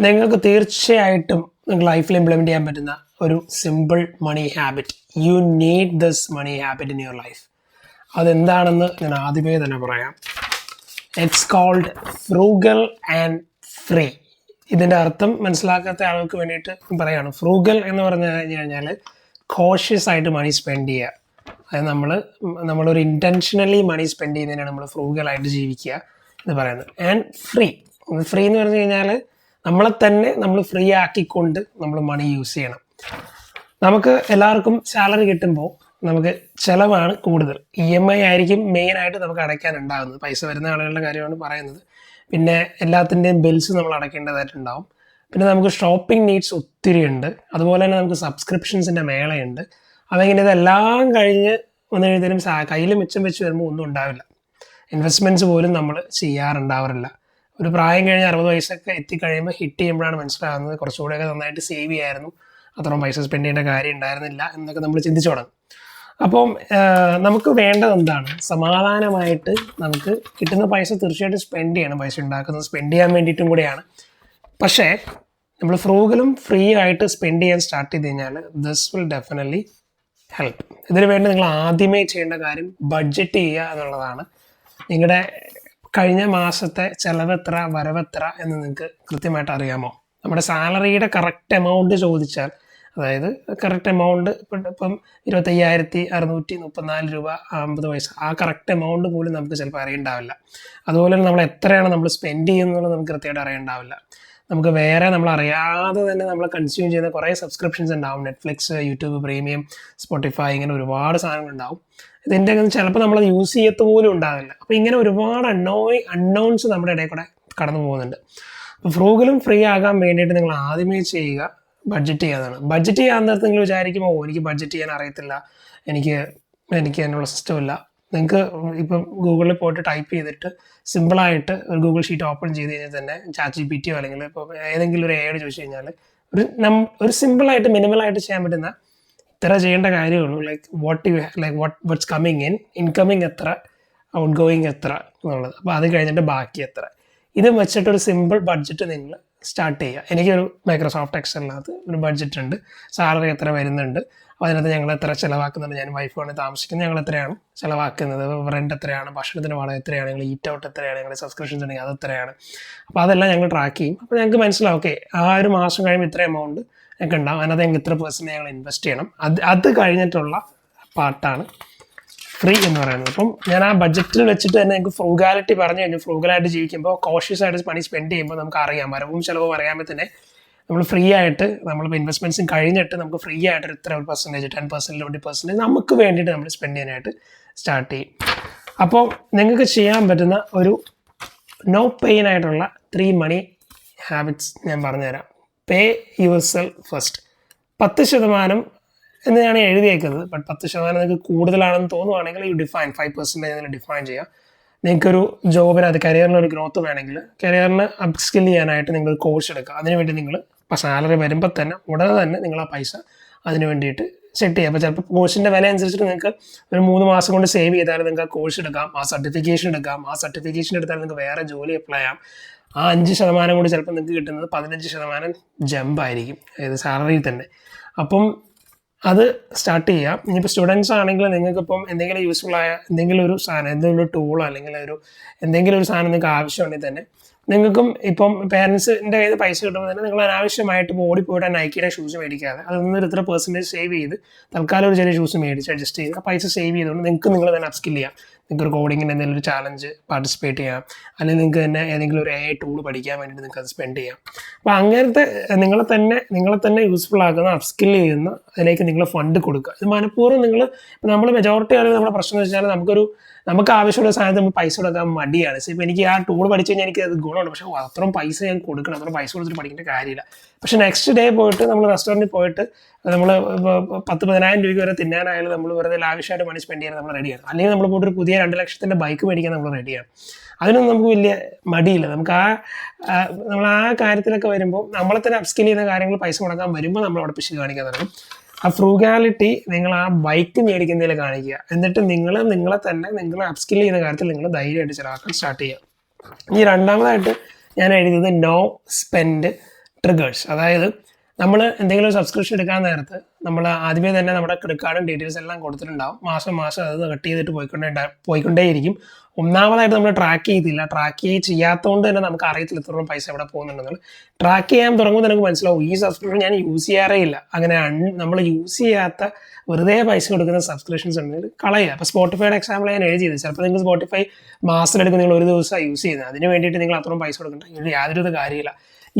നിങ്ങൾക്ക് തീർച്ചയായിട്ടും നിങ്ങൾ ലൈഫിൽ ഇംപ്ലിമെന്റ് ചെയ്യാൻ പറ്റുന്ന ഒരു simple money habit. You need this money habit in your life. അതെന്താണെന്ന് ഞാൻ ആദ്യമേ തന്നെ പറയാം. It's called frugal and free. ഇതിൻ്റെ അർത്ഥം മനസ്സിലാക്കാത്ത ആൾക്ക് വേണ്ടിയിട്ട് പറയാണ്. ഫ്രൂഗൽ എന്ന് പറഞ്ഞു കഴിഞ്ഞാൽ കോഷ്യസ് ആയിട്ട് മണി സ്പെൻഡ് ചെയ്യുക. അതായത് നമ്മളൊരു ഇൻറ്റൻഷനലി മണി സ്പെൻഡ് ചെയ്യുന്നതിനാണ് നമ്മൾ ഫ്രൂഗലായിട്ട് ജീവിക്കുക എന്ന് പറയുന്നത്. ആൻഡ് ഫ്രീ എന്ന് പറഞ്ഞു കഴിഞ്ഞാൽ നമ്മളെ തന്നെ നമ്മൾ ഫ്രീ ആക്കിക്കൊണ്ട് നമ്മൾ മണി യൂസ് ചെയ്യണം. നമുക്ക് എല്ലാവർക്കും സാലറി കിട്ടുമ്പോൾ നമുക്ക് ചിലവാണ് കൂടുതൽ. EMI ആയിരിക്കും മെയിനായിട്ട് നമുക്ക് അടയ്ക്കാനുണ്ടാകുന്നത്. പൈസ വരുന്ന ആളുകളുടെ കാര്യമാണ് പറയുന്നത്. പിന്നെ എല്ലാത്തിൻ്റെയും ബിൽസ് നമ്മൾ അടയ്ക്കേണ്ടതായിട്ടുണ്ടാവും. പിന്നെ നമുക്ക് ഷോപ്പിംഗ് നീഡ്സ് ഒത്തിരി ഉണ്ട്. അതുപോലെ തന്നെ നമുക്ക് സബ്സ്ക്രിപ്ഷൻസിൻ്റെ മേളയുണ്ട്. അതെങ്ങനെ ഇതെല്ലാം കഴിഞ്ഞ് വന്നു കഴിയുമ്പോഴത്തേനും കയ്യിൽ മിച്ചം വെച്ച് വരുമ്പോൾ ഒന്നും ഉണ്ടാവില്ല. ഇൻവെസ്റ്റ്മെൻറ്റ്സ് പോലും നമ്മൾ ചെയ്യാറുണ്ടാവാറില്ല. ഒരു പ്രായം കഴിഞ്ഞ് 60 വയസ്സൊക്കെ എത്തിക്കഴിയുമ്പോൾ ഹിറ്റ് ചെയ്യുമ്പോഴാണ് മനസ്സിലാകുന്നത് കുറച്ചുകൂടെയൊക്കെ നന്നായിട്ട് സേവ് ചെയ്യായിരുന്നു, അത്രയും പൈസ സ്പെൻഡ് ചെയ്യേണ്ട കാര്യം ഉണ്ടായിരുന്നില്ല എന്നൊക്കെ നമ്മൾ ചിന്തിച്ചു തുടങ്ങും. അപ്പം നമുക്ക് വേണ്ടത് എന്താണ്? സമാധാനമായിട്ട് നമുക്ക് കിട്ടുന്ന പൈസ തീർച്ചയായിട്ടും സ്പെൻഡ് ചെയ്യണം. പൈസ ഉണ്ടാക്കുന്നത് സ്പെൻഡ് ചെയ്യാൻ വേണ്ടിയിട്ടും കൂടെയാണ്. പക്ഷേ നമ്മൾ ഫ്രൂഗലും ഫ്രീ ആയിട്ട് സ്പെൻഡ് ചെയ്യാൻ സ്റ്റാർട്ട് ചെയ്ത് കഴിഞ്ഞാൽ ദിസ് വിൽ ഡെഫിനറ്റ്ലി ഹെൽപ്പ്. ഇതിനു വേണ്ടി നിങ്ങൾ ആദ്യമേ ചെയ്യേണ്ട കാര്യം ബഡ്ജറ്റ് ചെയ്യുക എന്നുള്ളതാണ്. നിങ്ങളുടെ കഴിഞ്ഞ മാസത്തെ ചിലവെത്ര വരവെത്ര എന്ന് നിങ്ങൾക്ക് കൃത്യമായിട്ട് അറിയാമോ? നമ്മുടെ സാലറിയുടെ കറക്റ്റ് എമൗണ്ട് ചോദിച്ചാൽ, അതായത് കറക്റ്റ് എമൗണ്ട് ഇപ്പം 25,634 രൂപ 50 പൈസ, ആ കറക്റ്റ് എമൗണ്ട് പോലും നമുക്ക് ചിലപ്പോൾ അറിയണ്ടാവില്ല. അതുപോലെ തന്നെ നമ്മൾ എത്രയാണ് നമ്മൾ സ്പെൻഡ് ചെയ്യുന്നത് നമുക്ക് കൃത്യമായിട്ട് അറിയണ്ടാവില്ല. നമുക്ക് വേറെ നമ്മൾ അറിയാതെ തന്നെ നമ്മൾ കൺസ്യൂം ചെയ്യുന്ന കുറേ സബ്സ്ക്രിപ്ഷൻസ് ഉണ്ടാവും. നെറ്റ്ഫ്ലിക്സ്, യൂട്യൂബ് പ്രീമിയം, സ്പോട്ടിഫൈ, ഇങ്ങനെ ഒരുപാട് സാധനങ്ങളുണ്ടാവും. ഇതിൻ്റെ ചിലപ്പോൾ നമ്മൾ യൂസ് ചെയ്യത്ത് പോലും ഉണ്ടാവില്ല. അപ്പോൾ ഇങ്ങനെ ഒരുപാട് അൺനോൺസ് നമ്മുടെ ഇടയിൽ കൂടെ കടന്നു പോകുന്നുണ്ട്. അപ്പോൾ ഫ്രൂഗലും ഫ്രീ ആകാൻ വേണ്ടിയിട്ട് നിങ്ങൾ ആദ്യമേ ചെയ്യുക ബഡ്ജറ്റ് ചെയ്യാതാണ്. ബഡ്ജറ്റ് ചെയ്യാൻ നേരത്ത് നിങ്ങൾ വിചാരിക്കുമ്പോൾ എനിക്ക് ബഡ്ജറ്റ് ചെയ്യാൻ അറിയത്തില്ല, എനിക്ക് അതിനുള്ള സിസ്റ്റമില്ല. നിങ്ങൾക്ക് ഇപ്പം ഗൂഗിളിൽ പോയിട്ട് ടൈപ്പ് ചെയ്തിട്ട് സിമ്പിളായിട്ട് ഒരു ഗൂഗിൾ ഷീറ്റ് ഓപ്പൺ ചെയ്ത് കഴിഞ്ഞാൽ തന്നെ ChatGPT അല്ലെങ്കിൽ ഇപ്പോൾ ഏതെങ്കിലും ഒരു AI ചോദിച്ചു കഴിഞ്ഞാൽ ഒരു സിമ്പിളായിട്ട് മിനിമലായിട്ട് ചെയ്യാൻ പറ്റുന്ന ഇത്ര ചെയ്യേണ്ട കാര്യമുള്ളൂ. വാട്ട്സ് കമ്മിങ് ഇൻകമ്മിങ് എത്ര, ഔട്ട് ഗോയിങ് എത്ര എന്നുള്ളത്. അപ്പോൾ അത് കഴിഞ്ഞിട്ട് ബാക്കി എത്ര, ഇത് വെച്ചിട്ടൊരു സിമ്പിൾ ബഡ്ജറ്റ് നിങ്ങൾ സ്റ്റാർട്ട് ചെയ്യുക. എനിക്കൊരു മൈക്രോസോഫ്റ്റ് എക്സലിനകത്ത് ഒരു ബഡ്ജറ്റ് ഉണ്ട്. സാലറി എത്ര വരുന്നുണ്ട്, അതിനകത്ത് ഞങ്ങൾ എത്ര ചിലവാക്കുന്നുണ്ട്, ഞാൻ വൈഫാണ് താമസിക്കുന്നത്, ഞങ്ങൾ എത്രയാണ് ചിലവാക്കുന്നത്, റെൻ്റ് എത്രയാണ്, ഭക്ഷണത്തിന് വാടക എത്രയാണ്, ഞങ്ങൾ ഈറ്റ് ഔട്ട് എത്രയാണ്, ഞങ്ങളുടെ സബ്സ്ക്രിപ്ഷൻസ് ഉണ്ടെങ്കിൽ അത് എത്രയാണ്. അപ്പോൾ അതെല്ലാം ഞങ്ങൾ ട്രാക്ക് ചെയ്യും. അപ്പോൾ ഞങ്ങൾക്ക് മനസ്സിലാവും ഓക്കെ ആ ഒരു മാസം കഴിയുമ്പോൾ ഇത്ര എമൗണ്ട് ഞങ്ങൾക്ക് ഉണ്ടാവും, അതിനകത്ത് ഞങ്ങൾക്ക് ഇത്ര % ഞങ്ങൾ ഇൻവെസ്റ്റ് ചെയ്യണം. അത് കഴിഞ്ഞിട്ടുള്ള പാർട്ടാണ് ഫ്രീ എന്ന് പറയുന്നത്. അപ്പം ഞാൻ ആ ബഡ്ജറ്റിൽ വെച്ചിട്ട് തന്നെ എനിക്ക് ഫ്രൂഗാലിറ്റി പറഞ്ഞു കഴിഞ്ഞു. ഫ്രൂഗലായിട്ട് ജീവിക്കുമ്പോൾ കോഷ്യസ് ആയിട്ട് മണി സ്പെൻഡ് ചെയ്യുമ്പോൾ നമുക്ക് അറിയാം, വരവും ചിലവും അറിയാമ്പോൾ തന്നെ നമ്മൾ ഫ്രീ ആയിട്ട് നമ്മളിപ്പോൾ ഇൻവെസ്റ്റ്മെൻറ്റ്സും കഴിഞ്ഞിട്ട് നമുക്ക് ഫ്രീ ആയിട്ട് ഇത്ര ഒരു % 10%, 20% നമുക്ക് വേണ്ടിയിട്ട് നമ്മൾ സ്പെൻഡ് ചെയ്യാനായിട്ട് സ്റ്റാർട്ട് ചെയ്യും. അപ്പോൾ നിങ്ങൾക്ക് ചെയ്യാൻ പറ്റുന്ന ഒരു നോ പെയിൻ ആയിട്ടുള്ള 3 മണി ഹാബിറ്റ്സ് ഞാൻ പറഞ്ഞുതരാം. പേ യുവർ സെൽഫ് ഫസ്റ്റ്. 10% എന്ന് ഞാൻ എഴുതിയേക്കുന്നത്. ബട്ട് 10% നിങ്ങൾക്ക് കൂടുതലാണെന്ന് തോന്നുവാണെങ്കിൽ യു ഡിഫൈൻ 5% നിങ്ങൾ ഡിഫൈൻ ചെയ്യുക. നിങ്ങൾക്കൊരു ജോബിനകത്ത് കരിയറിനൊരു ഗ്രോത്ത് വേണമെങ്കിൽ കരിയറിന് അപ്സ്കിൽ ചെയ്യാനായിട്ട് നിങ്ങൾ കോഴ്സ് എടുക്കുക. അതിനുവേണ്ടി നിങ്ങൾ ഇപ്പോൾ സാലറി വരുമ്പോൾ തന്നെ ഉടനെ തന്നെ നിങ്ങൾ ആ പൈസ അതിന് വേണ്ടിയിട്ട് സെറ്റ് ചെയ്യുക. അപ്പോൾ ചിലപ്പോൾ കോഴ്സിൻ്റെ വില അനുസരിച്ചിട്ട് നിങ്ങൾക്ക് ഒരു 3 മാസം കൊണ്ട് സേവ് ചെയ്താൽ നിങ്ങൾക്ക് ആ കോഴ്സ് എടുക്കാം, ആ സർട്ടിഫിക്കേഷൻ എടുക്കാം. ആ സർട്ടിഫിക്കേഷൻ എടുത്താൽ നിങ്ങൾക്ക് വേറെ ജോലി അപ്ലൈ ചെയ്യാം. ആ 5% കൂടി ചിലപ്പോൾ നിങ്ങൾക്ക് കിട്ടുന്നത് 15% ജമ്പായിരിക്കും, അതായത് സാലറിയിൽ തന്നെ. അപ്പം അത് സ്റ്റാർട്ട് ചെയ്യാം. ഇനിയിപ്പോൾ സ്റ്റുഡൻസ് ആണെങ്കിൽ നിങ്ങൾക്കിപ്പം എന്തെങ്കിലും യൂസ്ഫുൾ ആയ എന്തെങ്കിലും ഒരു സാധനം, എന്തെങ്കിലും ഒരു ടൂളോ അല്ലെങ്കിൽ എന്തെങ്കിലും ഒരു സാധനം നിങ്ങൾക്ക് ആവശ്യമുണ്ടെങ്കിൽ തന്നെ നിങ്ങൾക്കും ഇപ്പം പേരൻസിൻ്റെ കയ്യിൽ നിന്ന് പൈസ കിട്ടുമ്പോൾ തന്നെ നിങ്ങൾ അനാവശ്യമായിട്ട് ഓടിപ്പോയിട്ട് നൈക്കിയുടെ ഷൂസ് മേടിക്കാതെ അതിൽ ഇത്ര % സേവ് ചെയ്ത് തൽക്കാലം ഒരു ചെറിയ ഷൂസ് മേടിച്ച് അഡ്ജസ്റ്റ് ചെയ്ത് ആ പൈസ സേവ് ചെയ്തുകൊണ്ട് നിങ്ങൾക്ക് നിങ്ങൾ തന്നെ അപ്സ്കിൽ ചെയ്യാം. നിങ്ങൾക്ക് ഒരു കോഡിങ്ങിൻ്റെ എന്തെങ്കിലും ഒരു ചാലഞ്ച് പാർട്ടിസിപ്പേറ്റ് ചെയ്യാം, അല്ലെങ്കിൽ നിങ്ങൾക്ക് തന്നെ ഏതെങ്കിലും ഒരു AI ടൂൾ പഠിക്കാൻ വേണ്ടിയിട്ട് നിങ്ങൾക്ക് അത് സ്പെൻഡ് ചെയ്യാം. അപ്പോൾ അങ്ങനത്തെ നിങ്ങളെ തന്നെ യൂസ്ഫുൾ ആക്കുന്ന അപ്സ്കിൽ ചെയ്യുന്ന അതിലേക്ക് നിങ്ങൾ ഫണ്ട് കൊടുക്കുക. ഇത് മനഃപൂർവ്വം നമ്മൾ മെജോറിറ്റി ആണെങ്കിൽ നമ്മുടെ പ്രശ്നം എന്ന് വെച്ചാൽ നമുക്ക് ആവശ്യമുള്ള സാധനത്തിൽ നമ്മൾ പൈസ കൊടുക്കാൻ മടിയാണ്. ഇപ്പോൾ എനിക്ക് ആ ടൂൾ പഠിച്ചു കഴിഞ്ഞാൽ എനിക്ക് അത് ഗുണമുണ്ട്, പക്ഷേ അത്രയും പൈസ ഞാൻ കൊടുക്കണം, അത്രയും പൈസ കൊടുത്തിട്ട് പഠിക്കേണ്ട കാര്യമില്ല. പക്ഷേ നെക്സ്റ്റ് ഡേ പോയിട്ട് നമ്മൾ റെസ്റ്റോറൻറ്റിൽ പോയിട്ട് നമ്മൾ 10,000-10,000 രൂപയ്ക്ക് വരെ തിന്നാനായാലും നമ്മൾ വെറുതെ ലാവിഷായിട്ട് മണി സ്പെൻഡ് ചെയ്യാൻ നമ്മൾ റെഡിയാണ്. അല്ലെങ്കിൽ നമ്മൾ പോയിട്ട് ഒരു പുതിയ 2 ലക്ഷത്തിൻ്റെ ബൈക്ക് മേടിക്കാൻ നമ്മൾ റെഡിയാണ്. അതിനൊന്നും നമുക്ക് വലിയ മടിയില്ല. നമുക്ക് നമ്മൾ ആ കാര്യത്തിലൊക്കെ വരുമ്പോൾ നമ്മളെ തന്നെ അപ്സ്കിൽ ചെയ്യുന്ന കാര്യങ്ങൾ പൈസ മുടക്കാൻ വരുമ്പോൾ നമ്മൾ അവിടെ പിശുക്ക് കാണിക്കാൻ തുടങ്ങും. ആ ഫ്രൂഗാലിറ്റി നിങ്ങൾ ആ ബൈക്ക് മേടിക്കുന്നതിൽ കാണിക്കുക. എന്നിട്ട് നിങ്ങളെ തന്നെ നിങ്ങൾ അപ്സ്കിൽ ചെയ്യുന്ന കാര്യത്തിൽ നിങ്ങൾ ധൈര്യമായിട്ട് ചിലവാക്കാൻ സ്റ്റാർട്ട് ചെയ്യുക. ഇനി രണ്ടാമതായിട്ട് ഞാൻ എഴുതിയത് നോ സ്പെൻഡ് ട്രിഗേഴ്സ്. അതായത് നമ്മൾ എന്തെങ്കിലും സബ്സ്ക്രിപ്ഷൻ എടുക്കാൻ നേരത്ത് നമ്മൾ ആദ്യമേ തന്നെ നമ്മുടെ ക്രെഡിറ്റ് കാർഡും ഡീറ്റെയിൽസ് എല്ലാം കൊടുത്തിട്ടുണ്ടാവും. മാസം അത് കട്ട് ചെയ്തിട്ട് പോയിക്കൊണ്ടേയിരിക്കും. ഒന്നാമതായിട്ട് നമ്മൾ ട്രാക്ക് ചെയ്തില്ല. ട്രാക്ക് ചെയ്യാത്തതുകൊണ്ട് തന്നെ നമുക്ക് അറിയത്തില്ല ഇത്രയും പൈസ എവിടെ പോകുന്നുണ്ടെന്നുള്ളത്. ട്രാക്ക് ചെയ്യാൻ തുടങ്ങുമ്പോൾ നമുക്ക് മനസ്സിലാവും ഈ സബ്സ്ക്രിപ്ഷൻ ഞാൻ യൂസ് ചെയ്യാറേ ഇല്ല. അങ്ങനെ നമ്മൾ യൂസ് ചെയ്യാത്ത വെറുതെ പൈസ കൊടുക്കുന്ന സബ്സ്ക്രിപ്ഷൻസ് ഉണ്ടെങ്കിൽ കളയുക. അപ്പോൾ സ്പോട്ടിഫൈയുടെ എക്സാമ്പിൾ ഞാൻ എഴുതിയത്, ചിലപ്പോൾ നിങ്ങൾക്ക് സ്പോട്ടിഫൈ മാസത്തിലെടുക്കും നിങ്ങൾ ഒരു ദിവസം യൂസ് ചെയ്യുന്നത്, അതിന് വേണ്ടിയിട്ട് നിങ്ങൾ അത്രയും പൈസ കൊടുക്കണ്ട. ഇതിൽ യാതൊരു കാര്യമില്ല.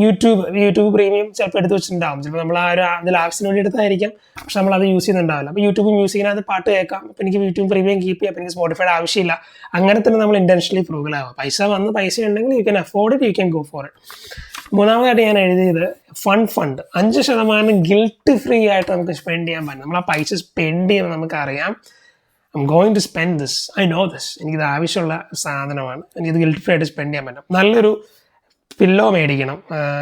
യൂട്യൂബ് പ്രീമിയം ചിലപ്പോൾ എടുത്ത് വെച്ചിട്ടുണ്ടാവും. ചിലപ്പോൾ നമ്മൾ അതിൽ ആവശ്യത്തിന് വേണ്ടി എടുത്തായിരിക്കാം, പക്ഷെ നമ്മൾ അത് യൂസ് ചെയ്യുന്നുണ്ടാവില്ല. അപ്പോൾ യൂട്യൂബ് മ്യൂസിക്കിന് അത് പാട്ട് കേൾക്കാം. അപ്പോൾ എനിക്ക് യൂട്യൂബ് പ്രീമിയം കീപ്പ് ചെയ്യാം, അപ്പോൾ എനിക്ക് സ്പോട്ടിഫൈഡ് ആവശ്യമില്ല. അങ്ങനെ തന്നെ നമ്മൾ ഇന്റൻഷനലി ഫ്രൂഗലാവുക. പൈസ ഉണ്ടെങ്കിൽ you can afford it, you can go for it. മൂന്നാമതായിട്ട് ഞാൻ എഴുതിയത് ഫണ്ട് 5% ഗിൽട്ട് ഫ്രീ ആയിട്ട് നമുക്ക് സ്പെൻഡ് ചെയ്യാൻ പറ്റും. നമ്മൾ ആ പൈസ സ്പെൻഡ് ചെയ്യുമ്പോൾ നമുക്കറിയാം I'm going to spend this, I know this, എനിക്കിത് ആവശ്യമുള്ള സാധനമാണ്, എനിക്കിത് ഗിൽട്ട് ഫ്രീ ആയിട്ട് സ്പെൻഡ് ചെയ്യാൻ പറ്റും. നല്ലൊരു പില്ലോ മേടിക്കണം,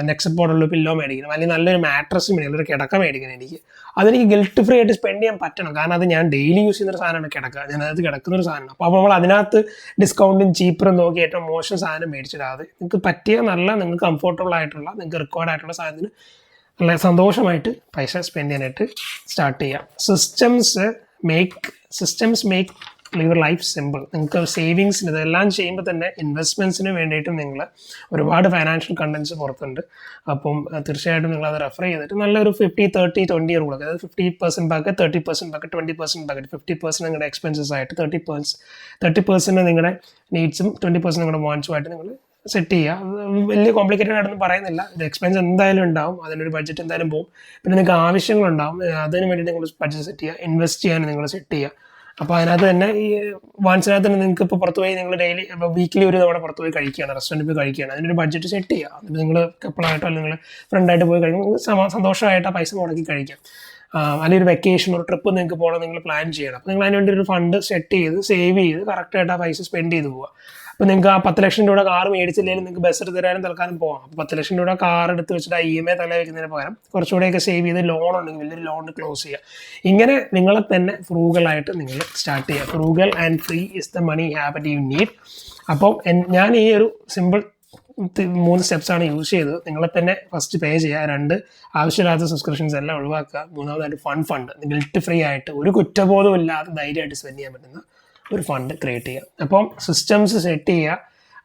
നെക്സ്റ്റ് ബോർഡുള്ള പില്ലോ മേടിക്കണം, അല്ലെങ്കിൽ നല്ലൊരു മാട്രസ് മേടിക്കണം, നല്ലൊരു കിടക്ക മേടിക്കണം. അതെനിക്ക് ഗിൽട്ട് ഫ്രീ ആയിട്ട് സ്പെൻഡ് ചെയ്യാൻ പറ്റണം. കാരണം അത് ഞാൻ ഡെയിലി യൂസ് ചെയ്യുന്നൊരു സാധനമാണ് കിടക്കുക, ഞാനത് കിടക്കുന്നൊരു സാധനമാണ്. അപ്പോൾ നമ്മൾ അതിനകത്ത് ഡിസ്കൗണ്ടും ചീപ്പറും നോക്കി ഏറ്റവും മോശം സാധനം മേടിച്ചിടാതെ നിങ്ങൾക്ക് പറ്റിയ നല്ല, നിങ്ങൾക്ക് കംഫർട്ടബിൾ ആയിട്ടുള്ള, നിങ്ങൾക്ക് റിക്വയർഡ് ആയിട്ടുള്ള സാധനത്തിന് നല്ല സന്തോഷമായിട്ട് പൈസ സ്പെൻഡ് ചെയ്യാനായിട്ട് സ്റ്റാർട്ട് ചെയ്യാം. Systems make your life simple. നിങ്ങൾക്ക് സേവിങ്സിന് ഇതെല്ലാം ചെയ്യുമ്പോൾ തന്നെ ഇൻവെസ്റ്റ്മെൻറ്റ്സിന് വേണ്ടിയിട്ടും നിങ്ങൾ ഒരുപാട് ഫൈനാൻഷ്യൽ കണ്ടൻസ് പുറത്തുണ്ട്. അപ്പം തീർച്ചയായിട്ടും നിങ്ങൾ അത് റെഫർ ചെയ്തിട്ട് നല്ലൊരു 50-30-20 റൂൾ, അതായത് 50% ബക്കറ്റ്, 30% ബക്കറ്റ്, 20% ബക്കറ്റ്, 50% നിങ്ങളുടെ എക്സ്പെൻസസ് ആയിട്ട്, 30% നിങ്ങളുടെ നീഡ്സും 20% നിങ്ങളുടെ വാണ്ട്സുമായിട്ട് നിങ്ങൾ സെറ്റ് ചെയ്യുക. വലിയ കോംപ്ലിക്കേറ്റഡ് ആയിട്ടൊന്നും പറയുന്നില്ല. ഒരു എക്സ്പെൻസ് എന്തായാലും ഉണ്ടാവും, അതിനൊരു ബഡ്ജറ്റ് എന്തായാലും പോകും. പിന്നെ നിങ്ങൾക്ക് ആവശ്യങ്ങളുണ്ടാവും, അതിന് വേണ്ടി നിങ്ങൾ ബഡ്ജറ്റ് സെറ്റ് ചെയ്യുക. ഇൻവെസ്റ്റ് ചെയ്യാൻ നിങ്ങൾ സെറ്റ് ചെയ്യുക. അപ്പോൾ അതിനകത്ത് തന്നെ ഈ വാൻസിനകത്ത് തന്നെ നിങ്ങൾക്ക് ഇപ്പോൾ പുറത്ത് പോയി നിങ്ങൾ ഡെയിലി വീക്കിലി ഒരു തവണ പുറത്ത് പോയി കഴിക്കുകയാണ്, റെസ്റ്റോറൻറ്റിൽ പോയി കഴിക്കുകയാണ്, അതിനൊരു ബഡ്ജറ്റ് സെറ്റ് ചെയ്യുക. എന്നിട്ട് നിങ്ങൾ കപ്പിളായിട്ടോ അല്ലെങ്കിൽ നിങ്ങൾ ഫ്രണ്ടായിട്ട് പോയി കഴിക്കുമ്പോൾ സന്തോഷമായിട്ട് ആ പൈസ മുടക്കി കഴിക്കാം. അല്ലെങ്കിൽ ഒരു വെക്കേഷൻ, ഒരു ട്രിപ്പ് നിങ്ങൾക്ക് പോകണം, നിങ്ങൾ പ്ലാൻ ചെയ്യണം. അപ്പോൾ നിങ്ങൾ അതിന് വേണ്ടി ഒരു ഫണ്ട് സെറ്റ് ചെയ്ത് സേവ് ചെയ്ത് കറക്റ്റായിട്ട് ആ പൈസ സ്പെൻഡ് ചെയ്ത് പോവുക. അപ്പോൾ നിങ്ങൾക്ക് ആ 10 ലക്ഷം രൂപ കാർ മേടിച്ചില്ലെങ്കിലും നിങ്ങൾക്ക് ബസ് എടുത്ത് തരാനും തൽക്കാലം പോകാം. അപ്പോൾ 10 ലക്ഷം രൂപ കാർ എടുത്ത് വെച്ചിട്ട് ആ EMI തല വയ്ക്കുന്നതിന് പകരം കുറച്ചുകൂടെയൊക്കെ സേവ് ചെയ്ത് ലോൺ ഉണ്ടെങ്കിൽ വലിയൊരു ലോൺ ക്ലോസ് ചെയ്യുക. ഇങ്ങനെ നിങ്ങളെ തന്നെ ഫ്രൂഗലായിട്ട് നിങ്ങൾ സ്റ്റാർട്ട് ചെയ്യുക. Frugal and free is the money habit you need. അപ്പോൾ ഞാൻ ഈ ഒരു സിമ്പിൾ 3 സ്റ്റെപ്സാണ് യൂസ് ചെയ്തത്. നിങ്ങളെ തന്നെ ഫസ്റ്റ് പേ ചെയ്യുക, 2 ആവശ്യമില്ലാത്ത സബ്സ്ക്രിപ്ഷൻസ് എല്ലാം ഒഴിവാക്കുക, 3-ആമതായിട്ട് ഫണ്ട് ഗിൽട്ട് ഫ്രീ ആയിട്ട് ഒരു കുറ്റബോധവും ഇല്ലാതെ ധൈര്യമായിട്ട് സ്പെൻഡ് ചെയ്യാൻ പറ്റുന്ന ഒരു ഫണ്ട് ക്രിയേറ്റ് ചെയ്യുക. അപ്പം സിസ്റ്റംസ് സെറ്റ് ചെയ്യുക.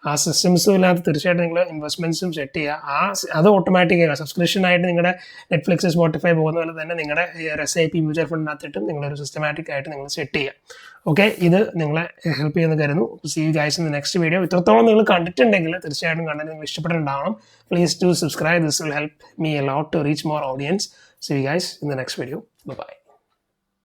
ആ സിസ്റ്റംസും ഇല്ലാതെ തീർച്ചയായിട്ടും നിങ്ങൾ ഇൻവെസ്റ്റ്മെൻറ്റ്സും സെറ്റ് ചെയ്യുക. അത് ഓട്ടോമാറ്റിക്കായി സബ്സ്ക്രിപ്ഷൻ ആയിട്ട് നിങ്ങളുടെ നെറ്റ്ഫ്ലിക്സ്, സ്പോട്ടിഫൈ പോകുന്ന പോലെ തന്നെ നിങ്ങളുടെ SIP മ്യൂച്വൽ ഫണ്ടിനകത്തിട്ടും നിങ്ങളൊരു സിസ്റ്റമാറ്റിക് ആയിട്ട് നിങ്ങൾ സെറ്റ് ചെയ്യുക. ഓക്കെ, ഇത് നിങ്ങളെ ഹെൽപ്പ് ചെയ്യുന്ന കരുതുന്നു. See you guys in the next video. ഇത്രത്തോളം നിങ്ങൾ കണ്ടിട്ടുണ്ടെങ്കിൽ തീർച്ചയായിട്ടും കണ്ടന്റ് നിങ്ങൾ ഇഷ്ടപ്പെട്ടിട്ടുണ്ടാവണം. Please to subscribe. This will help me a lot to reach more audience. See you guys in the next video. By.